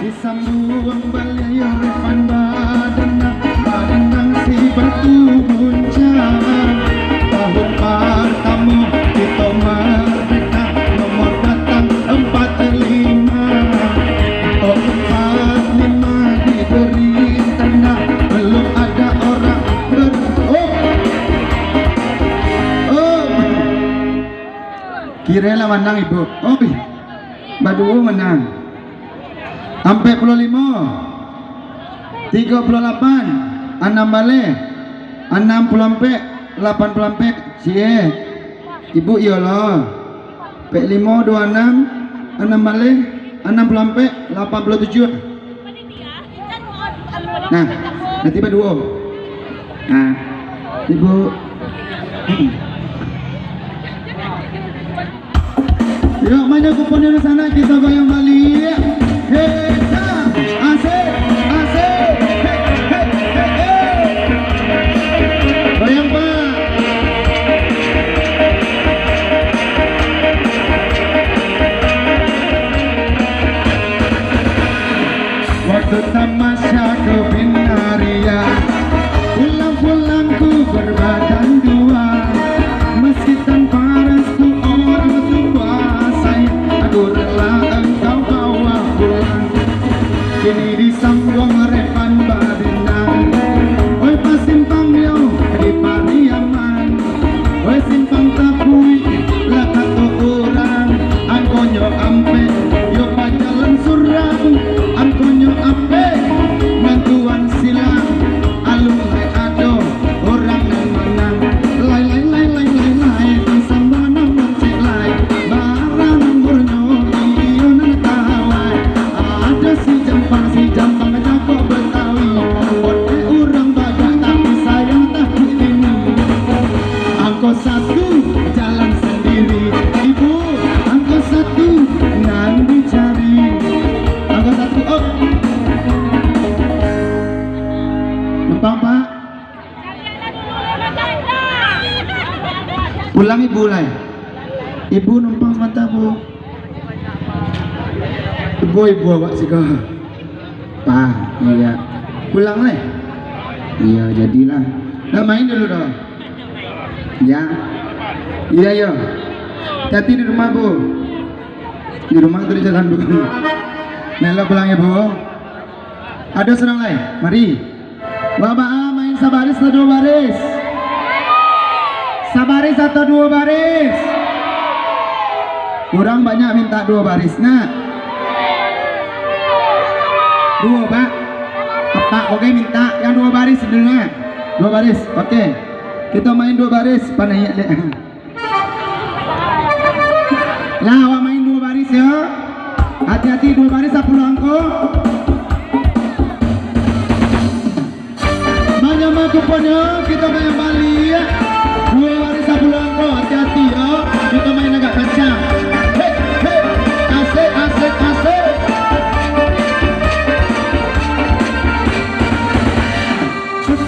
Disambung balik repan badan si batu puncak. Tahun pertama kita merdeka, nomor batang 45. Oh 45 diberi tanda, belum ada orang kira lah menang ibu. Oh Baduo menang. Sampai 45 38 6 balik 60 80 cie ibu iyalah P5 26 6 balik 60 87. Nah nanti Baduo. Nah ibu yuk mana kuponnya di sana, kita goyang balik. Hei, asik, asik. Hei. Goyang Pak. Waktu tamasya ke Binaria, pulang-pulang ku berbadan dua, meski tanpa restu orang tua. Aku rela engkau bawa pulang, kini disambung repan badinang. Oi pasimpang yo di Pariaman, oi simpang tapui lah satu orang. Angkonyo ampe yo pajalan surang, angkonyo ampe mantuan silang. Alung lai ado orang yang menang, lai lai lai lai lai lai disambung nomor cek lai barang murno. Si jambang jago Betawi, bote orang badak tapi sayang tak ini. Angkot 1 jalan sendiri, ibu. Angkot 1 nan dicari. Angkot 1 oh. Numpang Pak. Pulang ibu lah. Ibu numpang sebentar bu. Ibu awak sih kau. Pak, iya. Pulang lah. Iya, jadilah. Dah main dulu dong. Ya. Iya yo. Hati di rumah bu. Di rumah tu di jalan bu. Nela pulang ya bu. Ada serang lain. Mari. Bapak main sabaris atau 2 baris? Sabaris atau 2 baris? Kurang banyak minta 2 baris nak. 2 Pak. Pak oke minta yang 2 baris dulu. 2 baris. Oke. Kita main 2 baris panai lihat. Lah awak main 2 baris ya. Hati-hati 2 baris 10 angko. Banyak mah kuponnya, kita main balik. 2 baris 10 angko. Hati-hati ya. Kita main agak kencang. Hei, hei. Asik, asik, asik.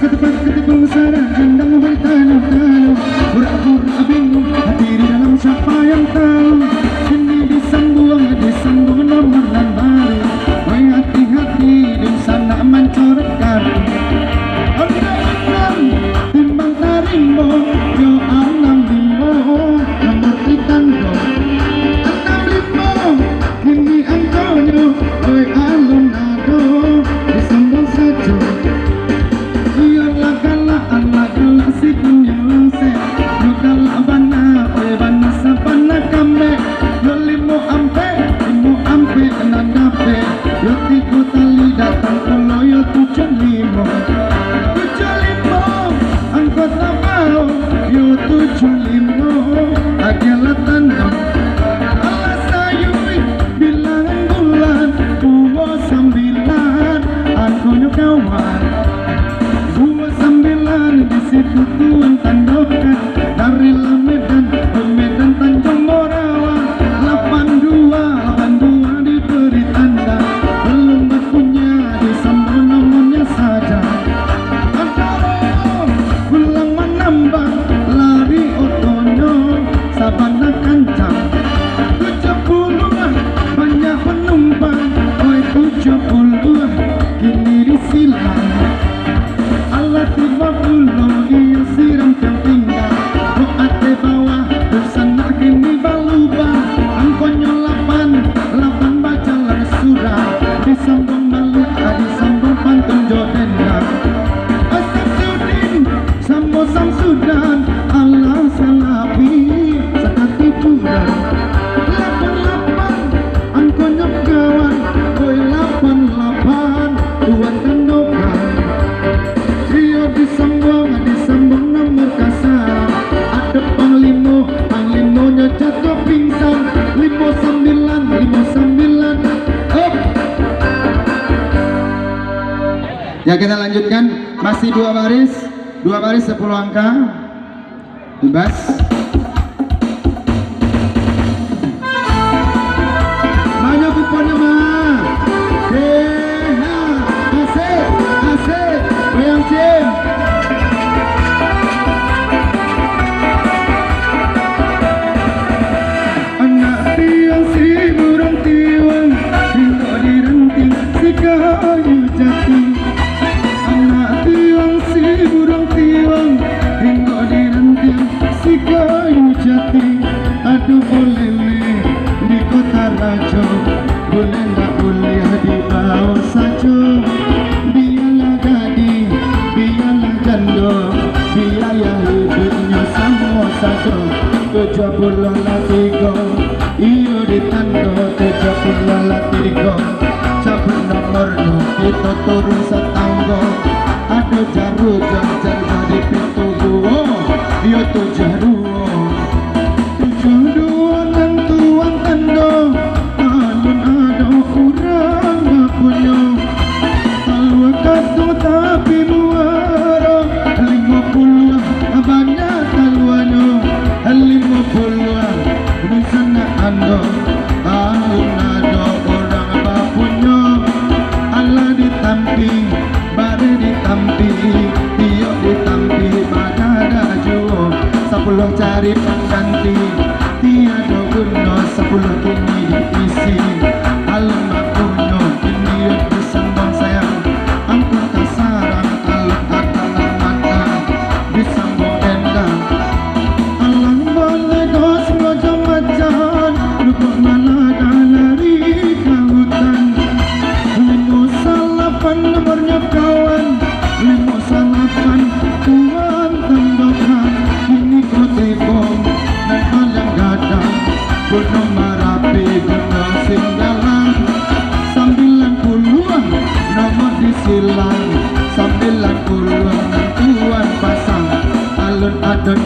Ketepang sarang hendang bertanuh-tanuh, pura-pura bingung hati di dalam siapa yang tahu. Kini disambung nomor dan baru. Oi hati-hati di sana mencoret garu. Timbang tarimbo Ya kita lanjutkan, masih dua baris 10 angka, bebas. Mana kuponnya mah? Asik, asik, goyang Jim. Anak tiang si burung tiwang, rindu di ranting si kayu jati. Anak tiang si burung tiwang, rindu di ranting si kayu jati. Aduh boleh di kota raja, boleh nggak boleh di bawah saja. Biarlah gading, biarlah janda, biaya hidupnya sama saja. 73 iyo ditanda 73 cabut nomornya kita turun setangga. Ada jaru jajan dari pintu gua iyo tuh jaru nentuan tanda alun ada kurang punya kalau kado tapi muara 50 banyak taluannya 50 di sana anda alun ada orang bapunya Allah ditampi bare ditampi iyo ditampi badada juo 10 cari pengganti tiada guna 10 kini diisi alun bapunya ini bersambang sayang ampun kasarang alun akalan mata disambung endang alang boleh dos macam-macam lupa malada lari ke hutan 58 nomornya kawan 58 tuan tendokan ini kutipong dan malam gadang gunung Merapi gunung Singgalang 90-an nomor disilang 90-an tuan pasang alun adon